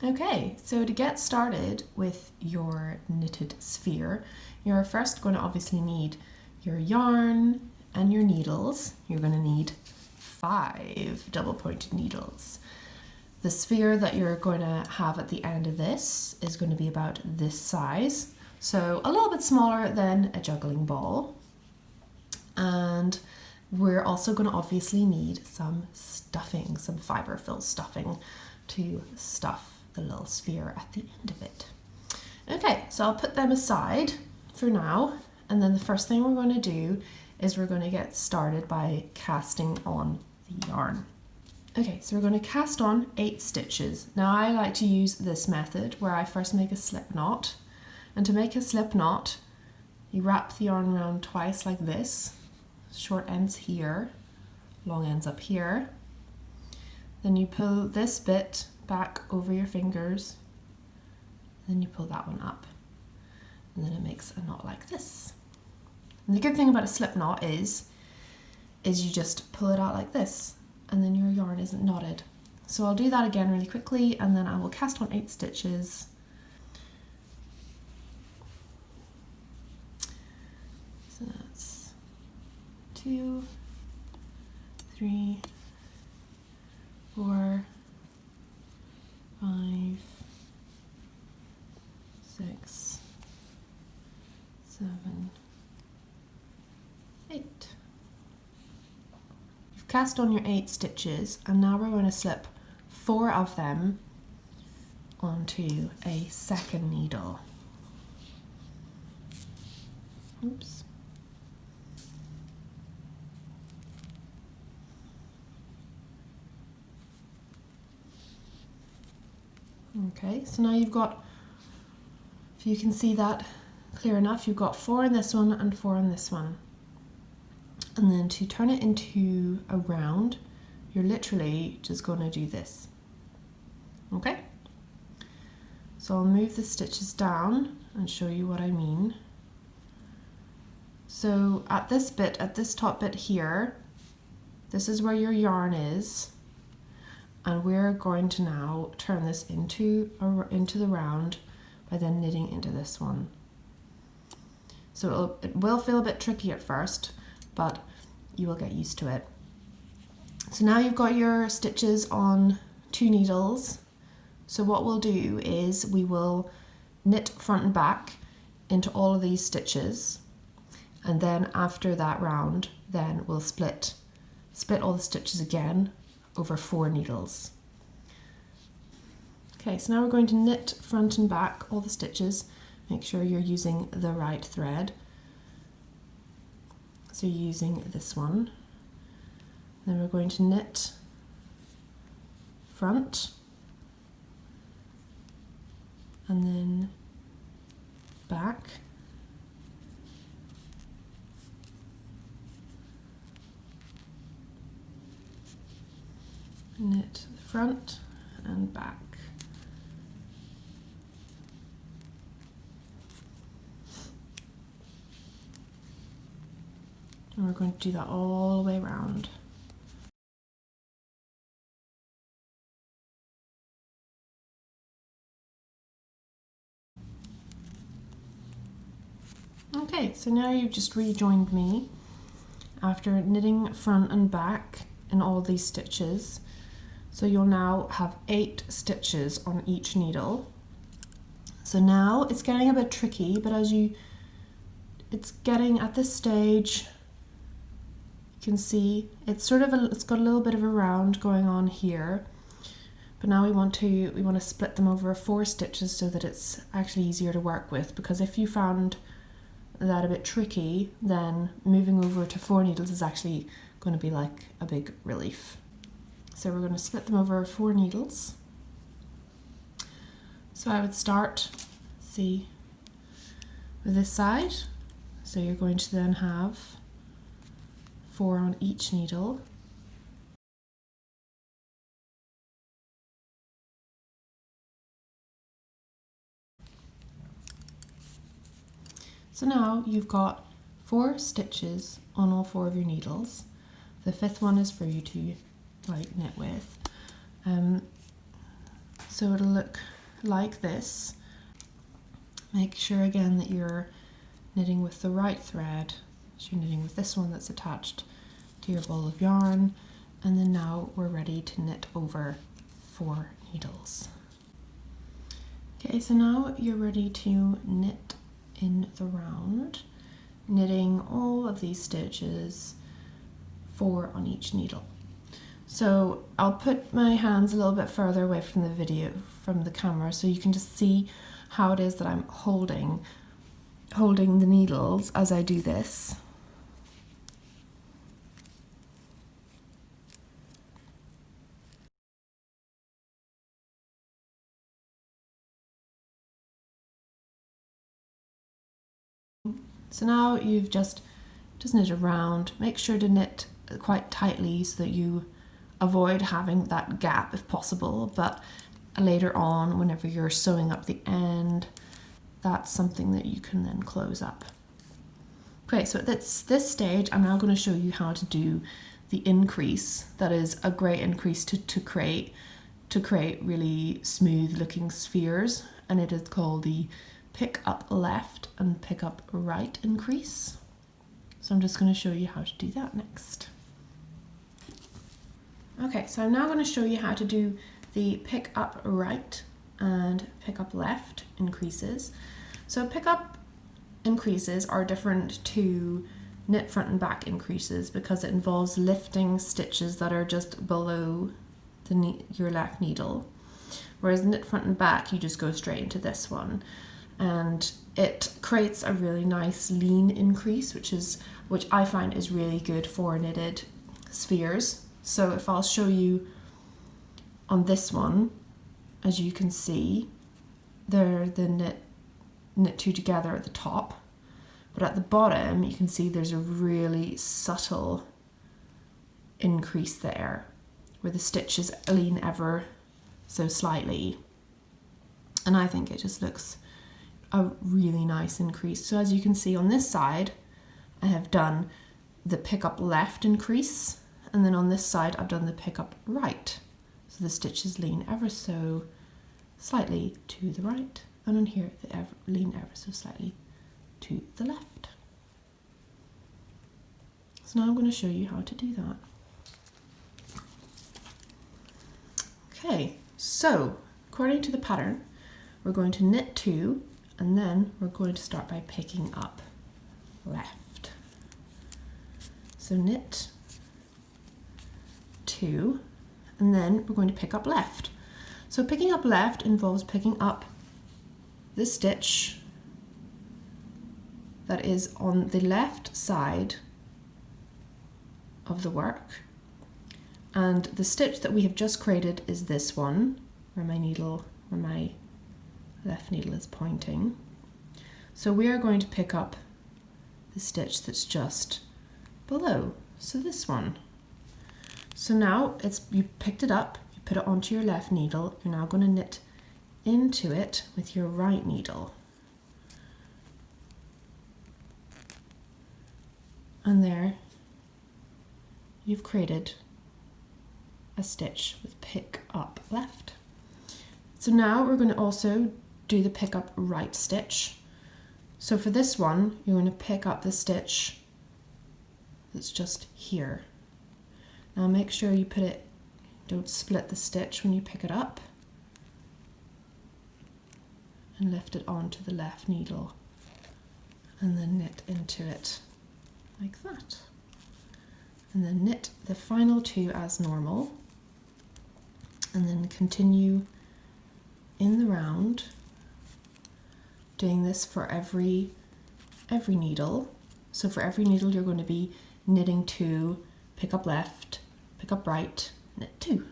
Okay, so to get started with your knitted sphere, you're first going to obviously need your yarn and your needles. You're going to need 5 double-pointed needles. The sphere that you're going to have at the end of this is going to be about this size, so a little bit smaller than a juggling ball. And we're also going to obviously need some stuffing, some Fibrefill stuffing to stuff the little sphere at the end of it. Okay, so I'll put them aside for now, and then the first thing we're going to do is we're going to get started by casting on the yarn. Okay, so we're going to cast on 8 stitches. Now I like to use this method where I first make a slip knot, and to make a slip knot you wrap the yarn around twice like this, short ends here, long ends up here. Then you pull this bit back over your fingers, then you pull that one up, and then it makes a knot like this. And the good thing about a slip knot is you just pull it out like this, and then your yarn isn't knotted. So I'll do that again really quickly, and then I will cast on 8 stitches. So that's 2, 3, 4, 5, 6, 7, 8. You've cast on your 8 stitches, and now we're going to slip 4 of them onto a second needle. Oops. Okay, so now you've got, if you can see that clear enough, you've got 4 in this one and 4 in this one. And then to turn it into a round, you're literally just going to do this. Okay? So I'll move the stitches down and show you what I mean. So at this bit, at this top bit here, this is where your yarn is. And we're going to now turn this into the round by then knitting into this one. So it will feel a bit tricky at first, but you will get used to it. So now you've got your stitches on 2 needles. So what we'll do is we will knit front and back into all of these stitches, and then after that round, then we'll split all the stitches again over 4 needles. Okay, so now we're going to knit front and back all the stitches. Make sure you're using the right thread. So you're using this one. Then we're going to knit front and then back. Knit front and back. And we're going to do that all the way around. Okay, so now you've just rejoined me after knitting front and back in all these stitches. So you'll now have 8 stitches on each needle. So now it's getting a bit tricky, but it's getting at this stage, you can see it's it's got a little bit of a round going on here. But now we want to split them over 4 stitches so that it's actually easier to work with, because if you found that a bit tricky, then moving over to 4 needles is actually going to be like a big relief. So we're going to split them over 4 needles. So I would start, see, with this side. So you're going to then have 4 on each needle. So now you've got 4 stitches on all 4 of your needles. The 5th one is for you to knit with. So it'll look like this. Make sure again that you're knitting with the right thread. So you're knitting with this one that's attached to your ball of yarn, and then now we're ready to knit over 4 needles. Okay, so now you're ready to knit in the round, knitting all of these stitches, 4 on each needle. So I'll put my hands a little bit further away from the video, from the camera, so you can just see how it is that I'm holding the needles as I do this. So now you've just knit around. Make sure to knit quite tightly so that you avoid having that gap if possible, but later on whenever you're sewing up the end, that's something that you can then close up. Okay, so at this stage I'm now going to show you how to do the increase. That is a great increase to create really smooth looking spheres, and it is called the pick up left and pick up right increase. So I'm just going to show you how to do that next. Okay, so I'm now going to show you how to do the pick up right and pick up left increases. So pick up increases are different to knit front and back increases because it involves lifting stitches that are just below your left needle, whereas knit front and back you just go straight into this one, and it creates a really nice lean increase, which I find is really good for knitted spheres. So if I'll show you on this one, as you can see, they're the knit 2 together at the top, but at the bottom you can see there's a really subtle increase there where the stitches lean ever so slightly, and I think it just looks a really nice increase. So as you can see on this side I have done the pick up left increase, and then on this side I've done the pick up right, so the stitches lean ever so slightly to the right, and on here they lean ever so slightly to the left. So now I'm going to show you how to do that. Okay, so according to the pattern we're going to knit 2, and then we're going to start by picking up left. So knit 2, and then we're going to pick up left. So picking up left involves picking up the stitch that is on the left side of the work, and the stitch that we have just created is this one where my left needle is pointing. So we are going to pick up the stitch that's just below, so this one. So now you picked it up, you put it onto your left needle, you're now going to knit into it with your right needle. And there you've created a stitch with pick up left. So now we're going to also do the pick up right stitch. So for this one you're going to pick up the stitch that's just here. Now make sure you don't split the stitch when you pick it up, and lift it onto the left needle and then knit into it like that, and then knit the final 2 as normal, and then continue in the round doing this for every needle. So for every needle you're going to be knitting 2, pick up left, pick up right, knit 2.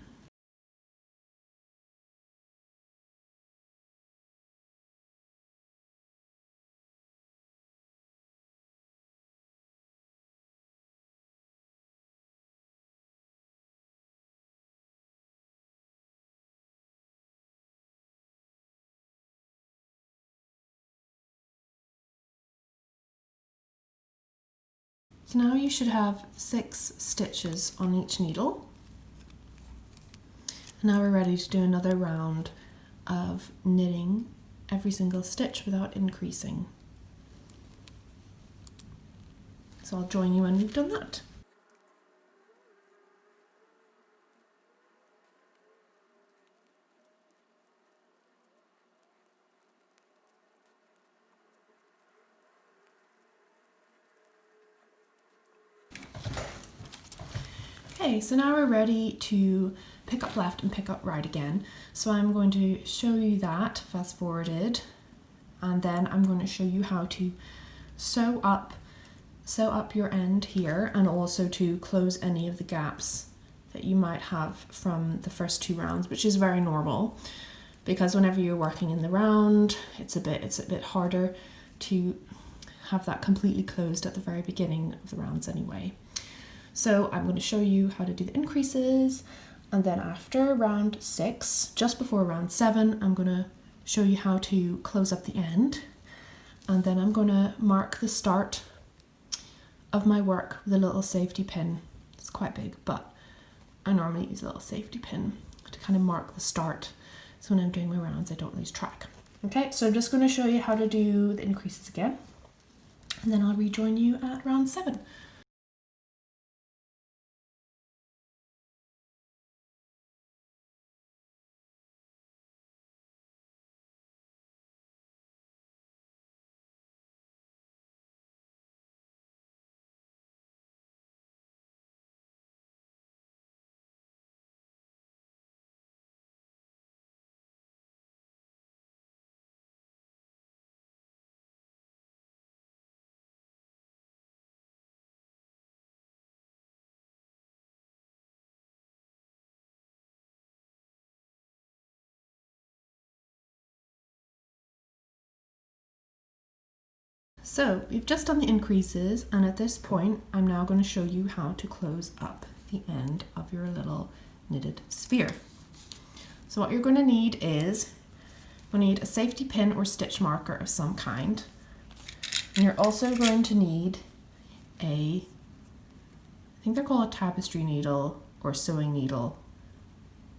So now you should have 6 stitches on each needle. And now we're ready to do another round of knitting every single stitch without increasing. So I'll join you when we've done that. Okay, so now we're ready to pick up left and pick up right again. So I'm going to show you that fast forwarded, and then I'm going to show you how to sew up your end here, and also to close any of the gaps that you might have from the first 2 rounds, which is very normal because whenever you're working in the round, it's a bit harder to have that completely closed at the very beginning of the rounds anyway. So I'm going to show you how to do the increases, and then after round 6, just before round 7, I'm going to show you how to close up the end, and then I'm going to mark the start of my work with a little safety pin. It's quite big, but I normally use a little safety pin to kind of mark the start, so when I'm doing my rounds I don't lose track. Okay, so I'm just going to show you how to do the increases again, and then I'll rejoin you at round 7. So we've just done the increases, and at this point I'm now going to show you how to close up the end of your little knitted sphere. So what you're going to need is a safety pin or stitch marker of some kind, and you're also going to need I think they're called a tapestry needle or sewing needle,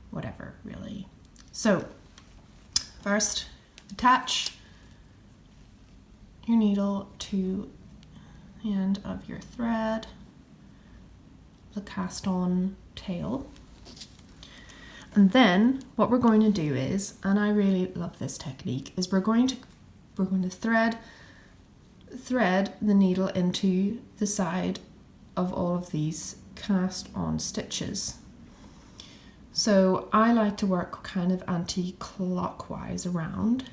whatever really. So first, attach your needle to the end of your thread, the cast on tail. And then what we're going to do is, and I really love this technique, is we're going to thread the needle into the side of all of these cast on stitches. So I like to work kind of anti-clockwise around.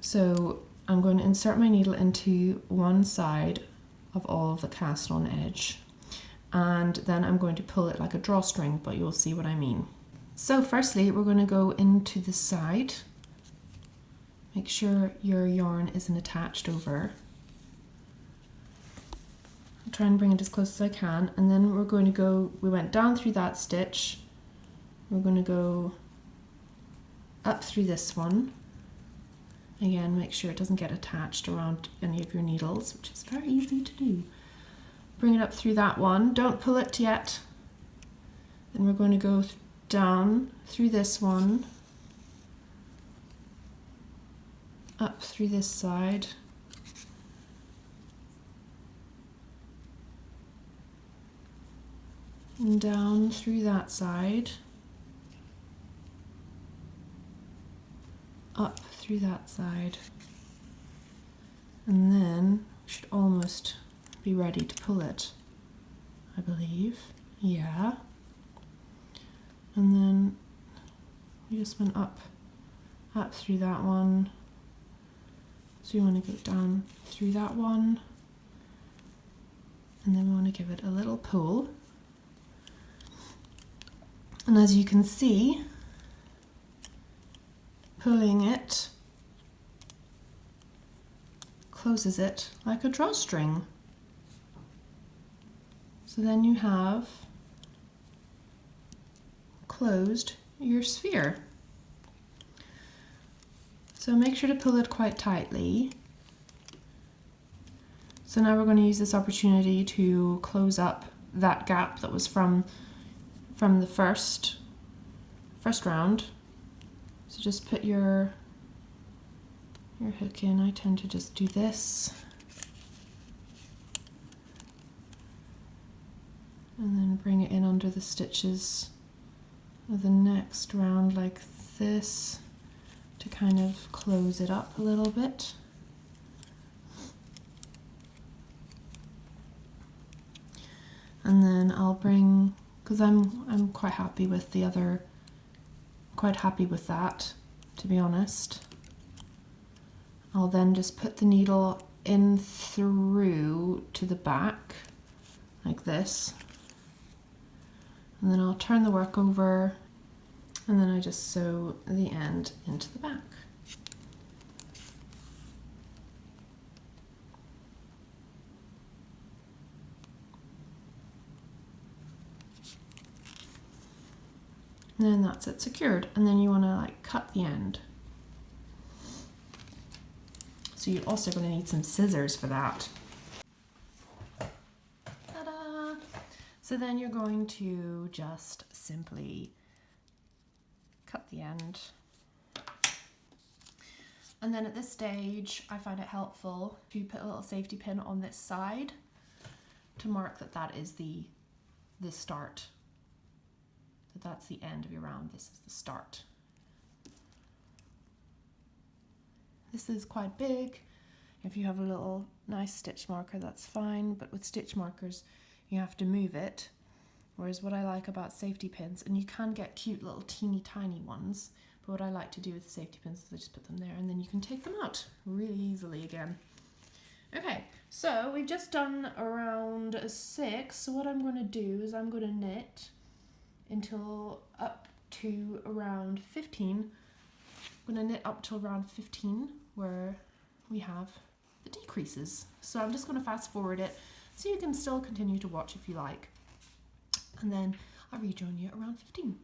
So I'm going to insert my needle into one side of all of the cast on edge, and then I'm going to pull it like a drawstring, but you'll see what I mean. So firstly, we're going to go into the side. Make sure your yarn isn't attached over. I'll try and bring it as close as I can, and then we're going to go, we went down through that stitch, we're going to go up through this one. Again, make sure it doesn't get attached around any of your needles, which is very easy to do. Bring it up through that one, don't pull it yet. Then we're going to go down through this one, up through this side, and down through that side, up through that side, and then we should almost be ready to pull it, I believe. Yeah. And then we just went up through that one. So you want to go down through that one, and then we want to give it a little pull. And as you can see, pulling it closes it like a drawstring. So then you have closed your sphere. So make sure to pull it quite tightly. So now we're going to use this opportunity to close up that gap that was from the first round. So just put your hook in. I tend to just do this. And then bring it in under the stitches of the next round like this to kind of close it up a little bit. And then I'll bring, because I'm quite happy with the other, quite happy with that, to be honest. I'll then just put the needle in through to the back like this. And then I'll turn the work over, and then I just sew the end into the back. And then that's it secured. And then you want to like cut the end. So you're also going to need some scissors for that. Ta-da! So then you're going to just simply cut the end. And then at this stage, I find it helpful to put a little safety pin on this side to mark that that is the start. That's the end of your round. This is the start. This is quite big. If you have a little nice stitch marker, that's fine, but with stitch markers you have to move it. Whereas what I like about safety pins, and you can get cute little teeny tiny ones, but what I like to do with safety pins is I just put them there and then you can take them out really easily again. Okay, so we've just done around 6, so what I'm going to do is I'm going to knit until up to around 15. I'm going to knit up to around 15 where we have the decreases. So I'm just going to fast forward it so you can still continue to watch if you like. And then I'll rejoin you around 15.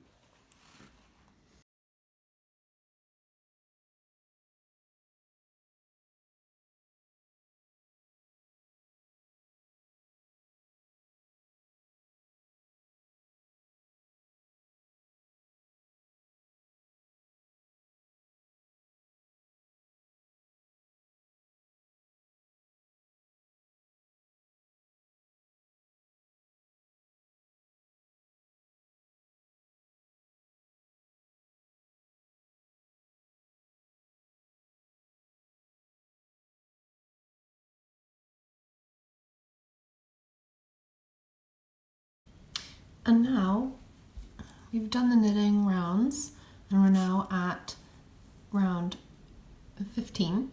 And now we've done the knitting rounds and we're now at round 15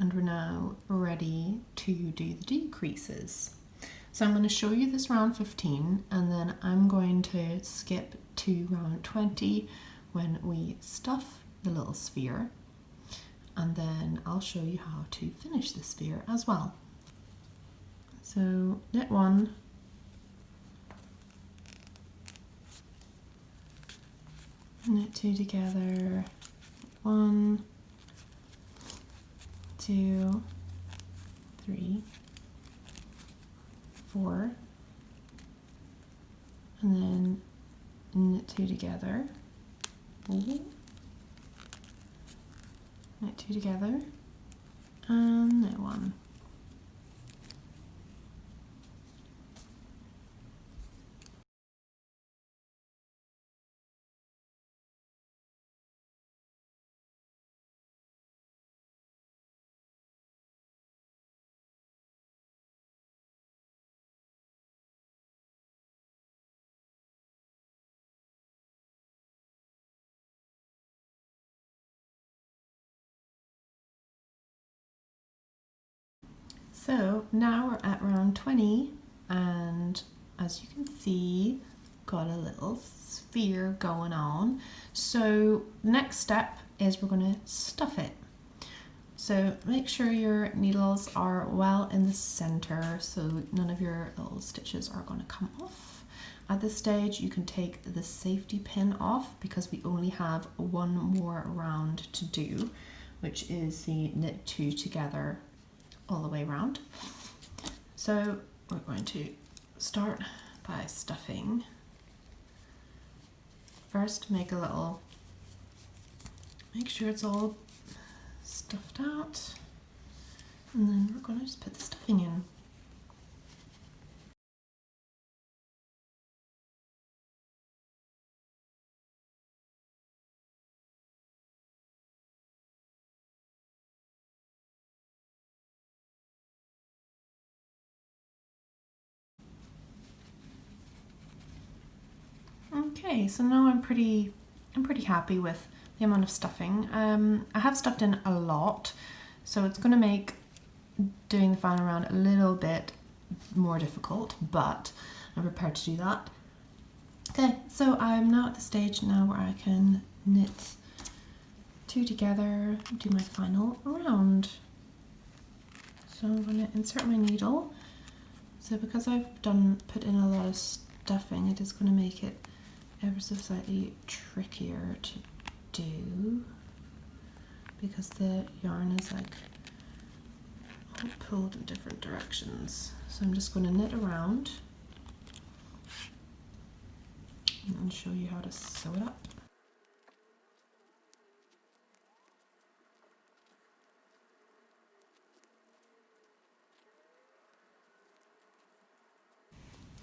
and we're now ready to do the decreases. So I'm going to show you this round 15 and then I'm going to skip to round 20 when we stuff the little sphere, and then I'll show you how to finish the sphere as well. So knit 1, knit 2 together, 1, 2, 3, 4, and then knit 2 together, knit 2 together, and knit 1. So now we're at round 20 and as you can see, got a little sphere going on. So next step is we're going to stuff it. So make sure your needles are well in the center so none of your little stitches are going to come off. At this stage you can take the safety pin off because we only have one more round to do, which is the knit 2 together all the way around. So we're going to start by stuffing. First make a little make sure it's all stuffed out, and then we're going to just put the stuffing in. Okay, so now I'm pretty happy with the amount of stuffing. I have stuffed in a lot, so it's going to make doing the final round a little bit more difficult, but I'm prepared to do that. Okay, so I'm now at the stage now where I can knit two together, do my final round. So I'm going to insert my needle. So because I've put in a lot of stuffing, it is going to make it ever so slightly trickier to do, because the yarn is like all pulled in different directions. So I'm just going to knit around and show you how to sew it up.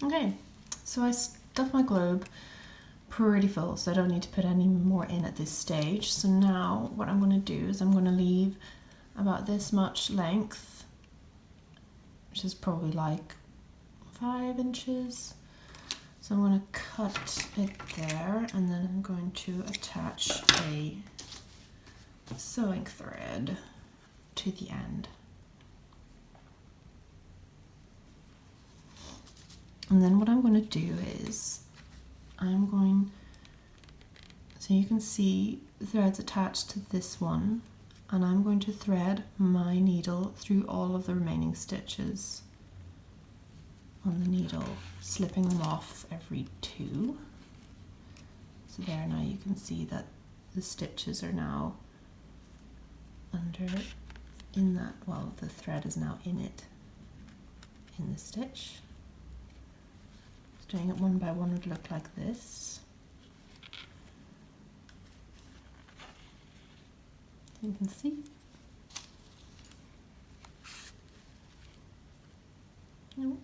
Okay, so I stuffed my globe pretty full, so I don't need to put any more in at this stage. So now what I'm going to do is I'm going to leave about this much length, which is probably like 5 inches. So I'm going to cut it there, and then I'm going to attach a sewing thread to the end. And then what I'm going to do is so you can see the threads attached to this one, and I'm going to thread my needle through all of the remaining stitches on the needle, slipping them off every 2. So there, now you can see that the stitches are now the thread is now in the stitch. Doing it one by one would look like this. You can see. No.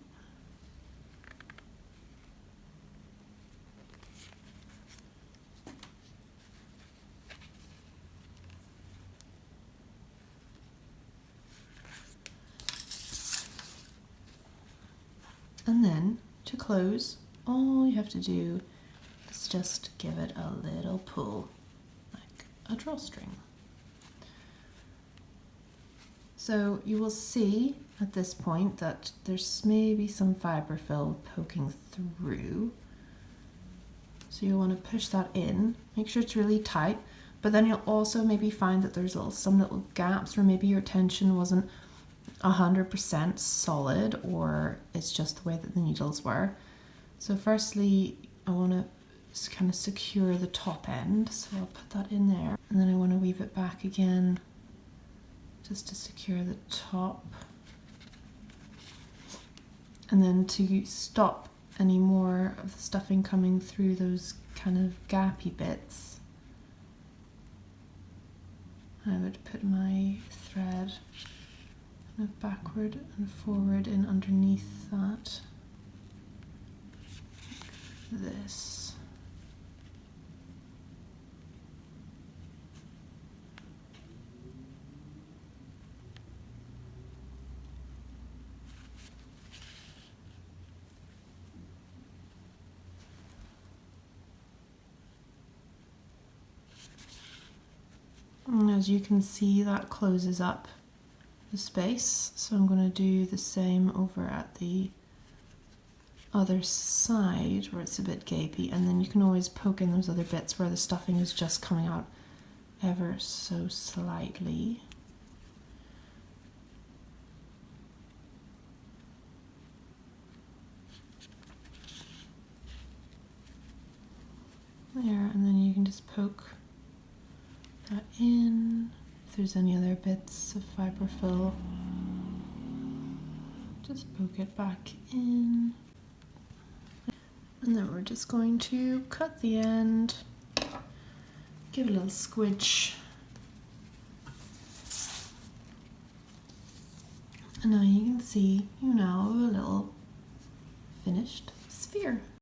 And then to close, all you have to do is just give it a little pull, like a drawstring. So you will see at this point that there's maybe some Fibrefill poking through. So you'll want to push that in, make sure it's really tight, but then you'll also maybe find that there's some little gaps where maybe your tension wasn't 100% solid, or it's just the way that the needles were. So firstly, I want to kind of secure the top end, so I'll put that in there, and then I want to weave it back again just to secure the top. And then to stop any more of the stuffing coming through those kind of gappy bits, I would put my thread kind of backward and forward in underneath that, like this. And as you can see, that closes up the space, so I'm going to do the same over at the other side where it's a bit gapy, and then you can always poke in those other bits where the stuffing is just coming out ever so slightly. There, and then you can just poke that in. If there's any other bits of Fibrefill, just poke it back in. And then we're just going to cut the end, give it a little squidge And now you can see, a little finished sphere.